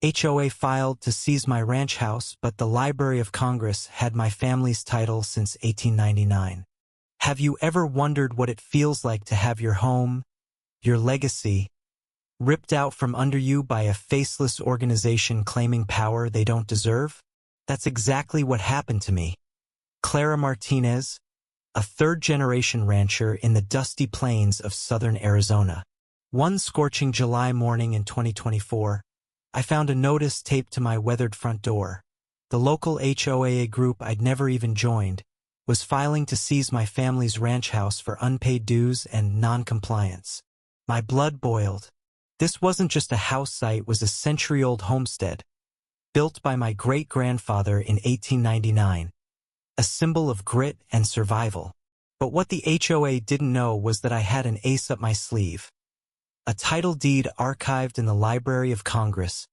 HOA filed to seize my ranch house, but the Library of Congress had my family's title since 1899. Have you ever wondered what it feels like to have your home, your legacy, ripped out from under you by a faceless organization claiming power they don't deserve? That's exactly what happened to me. Clara Martinez, a third-generation rancher in the dusty plains of southern Arizona. One scorching July morning in 2024, I found a notice taped to my weathered front door. The local HOA group I'd never even joined was filing to seize my family's ranch house for unpaid dues and non-compliance. My blood boiled. This wasn't just a house site, it was a century-old homestead, built by my great-grandfather in 1899, a symbol of grit and survival. But what the HOA didn't know was that I had an ace up my sleeve. A title deed archived in the Library of Congress,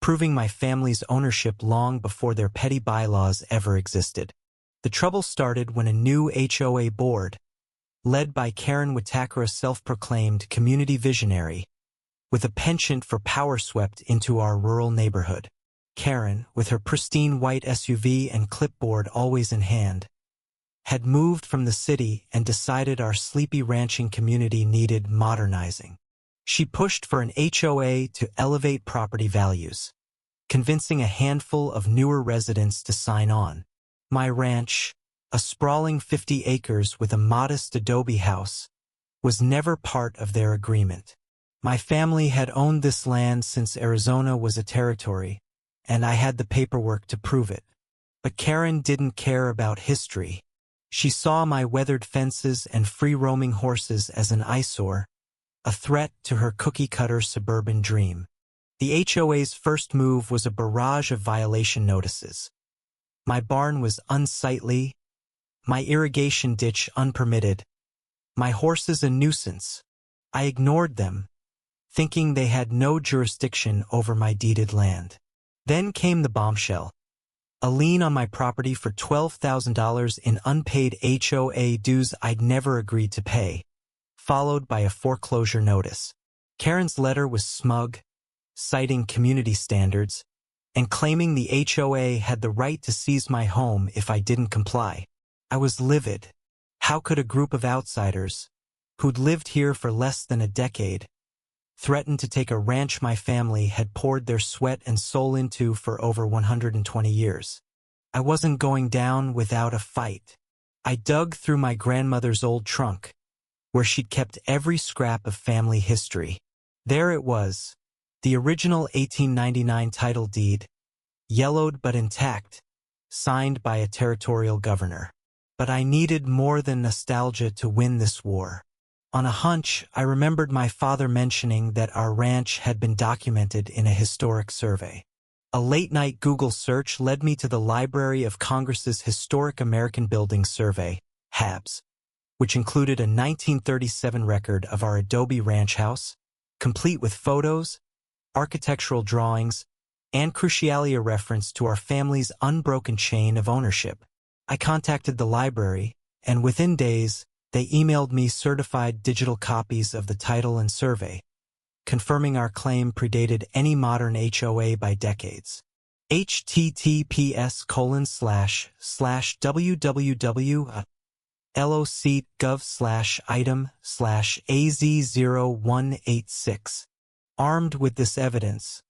proving my family's ownership long before their petty bylaws ever existed. The trouble started when a new HOA board, led by Karen, a self-proclaimed community visionary, with a penchant for power, swept into our rural neighborhood. Karen, with her pristine white SUV and clipboard always in hand, had moved from the city and decided our sleepy ranching community needed modernizing. She pushed for an HOA to elevate property values, convincing a handful of newer residents to sign on. My ranch, a sprawling 50 acres with a modest adobe house, was never part of their agreement. My family had owned this land since Arizona was a territory, and I had the paperwork to prove it. But Karen didn't care about history. She saw my weathered fences and free-roaming horses as an eyesore, a threat to her cookie-cutter suburban dream. The HOA's first move was a barrage of violation notices. My barn was unsightly, my irrigation ditch unpermitted, my horses a nuisance. I ignored them, thinking they had no jurisdiction over my deeded land. Then came the bombshell. A lien on my property for $12,000 in unpaid HOA dues I'd never agreed to pay, followed by a foreclosure notice. Karen's letter was smug, citing community standards, and claiming the HOA had the right to seize my home if I didn't comply. I was livid. How could a group of outsiders, who'd lived here for less than a decade, threaten to take a ranch my family had poured their sweat and soul into for over 120 years? I wasn't going down without a fight. I dug through my grandmother's old trunk, where she'd kept every scrap of family history. There it was, the original 1899 title deed, yellowed but intact, signed by a territorial governor. But I needed more than nostalgia to win this war. On a hunch, I remembered my father mentioning that our ranch had been documented in a historic survey. A late-night Google search led me to the Library of Congress's Historic American Buildings Survey, HABS, which included a 1937 record of our adobe ranch house, complete with photos, architectural drawings, and crucially a reference to our family's unbroken chain of ownership. I contacted the library, and within days, they emailed me certified digital copies of the title and survey, confirming our claim predated any modern HOA by decades. https://www.loc.gov/item/az0186. Armed with this evidence,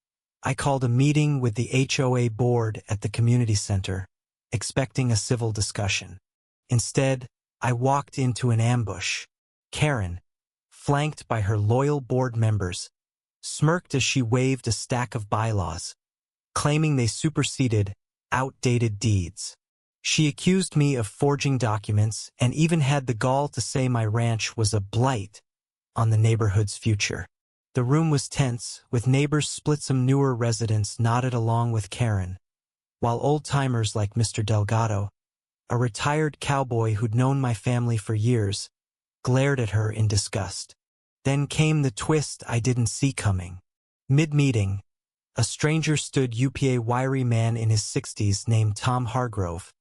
I called a meeting with the HOA board at the community center, expecting a civil discussion. Instead, I walked into an ambush. Karen, flanked by her loyal board members, smirked as she waved a stack of bylaws, claiming they superseded outdated deeds. She accused me of forging documents and even had the gall to say my ranch was a blight on the neighborhood's future. The room was tense, with neighbors split. Some newer residents nodded along with Karen, while old-timers like Mr. Delgado, a retired cowboy who'd known my family for years, glared at her in disgust. Then came the twist I didn't see coming. Mid-meeting, a stranger stood up, a wiry man in his 60s named Tom Hargrove,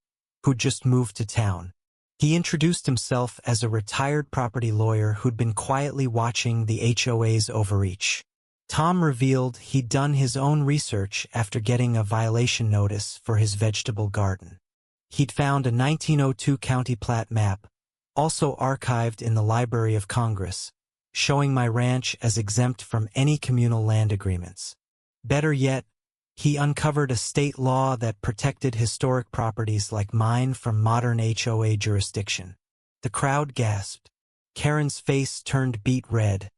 who'd just moved to town. He introduced himself as a retired property lawyer who'd been quietly watching the HOA's overreach. Tom revealed he'd done his own research after getting a violation notice for his vegetable garden. He'd found a 1902 county plat map, also archived in the Library of Congress, showing my ranch as exempt from any communal land agreements. Better yet, he uncovered a state law that protected historic properties like mine from modern HOA jurisdiction. The crowd gasped. Karen's face turned beet red,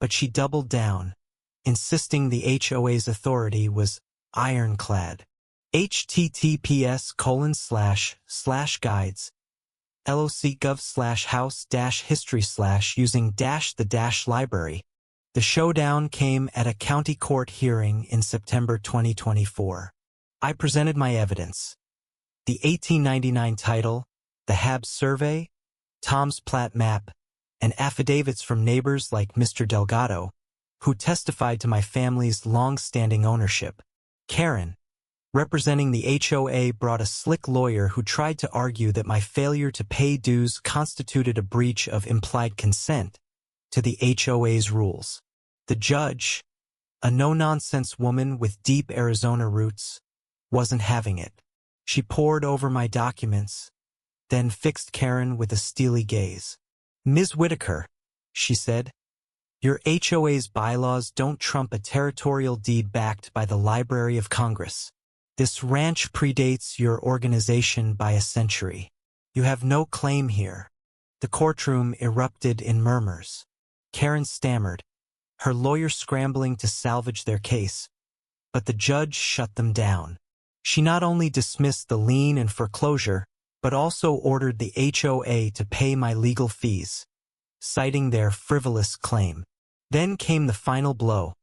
but she doubled down, insisting the HOA's authority was ironclad. https://guides locgov/house-history/using-the-library. The showdown came at a county court hearing in September 2024. I presented my evidence. The 1899 title, the Habs survey, Tom's plat map, and affidavits from neighbors like Mr. Delgado, who testified to my family's long-standing ownership. Karen, representing the HOA, brought a slick lawyer who tried to argue that my failure to pay dues constituted a breach of implied consent to the HOA's rules. The judge, a no-nonsense woman with deep Arizona roots, wasn't having it. She pored over my documents, then fixed Karen with a steely gaze. "Ms. Whitaker," she said, "your HOA's bylaws don't trump a territorial deed backed by the Library of Congress. This ranch predates your organization by a century. You have no claim here." The courtroom erupted in murmurs. Karen stammered, her lawyer scrambling to salvage their case, but the judge shut them down. She not only dismissed the lien and foreclosure, but also ordered the HOA to pay my legal fees, citing their frivolous claim. Then came the final blow.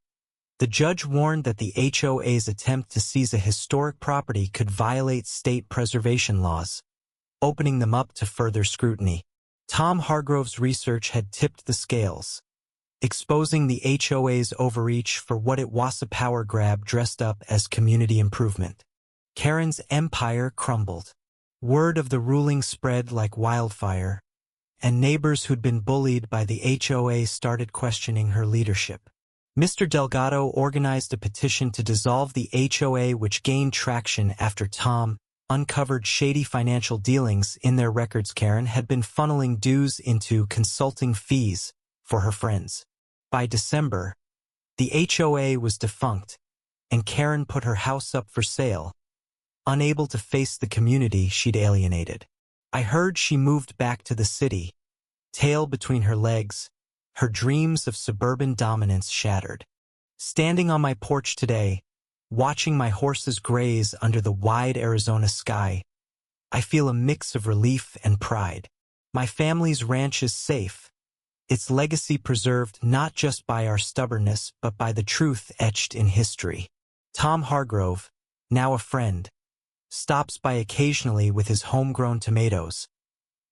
The judge warned that the HOA's attempt to seize a historic property could violate state preservation laws, opening them up to further scrutiny. Tom Hargrove's research had tipped the scales, exposing the HOA's overreach for what it was, a power grab dressed up as community improvement. Karen's empire crumbled. Word of the ruling spread like wildfire, and neighbors who'd been bullied by the HOA started questioning her leadership. Mr. Delgado organized a petition to dissolve the HOA, which gained traction after Tom uncovered shady financial dealings in their records. Karen had been funneling dues into consulting fees for her friends. By December, the HOA was defunct, and Karen put her house up for sale, unable to face the community she'd alienated. I heard she moved back to the city, tail between her legs, her dreams of suburban dominance shattered. Standing on my porch today, watching my horses graze under the wide Arizona sky, I feel a mix of relief and pride. My family's ranch is safe, its legacy preserved not just by our stubbornness but by the truth etched in history. Tom Hargrove, now a friend, stops by occasionally with his homegrown tomatoes,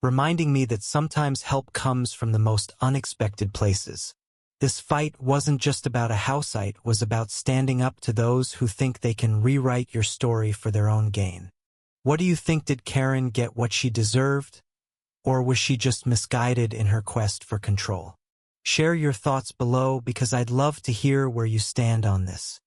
reminding me that sometimes help comes from the most unexpected places. This fight wasn't just about a house, it was about standing up to those who think they can rewrite your story for their own gain. What do you think? Did Karen get what she deserved? Or was she just misguided in her quest for control? Share your thoughts below because I'd love to hear where you stand on this.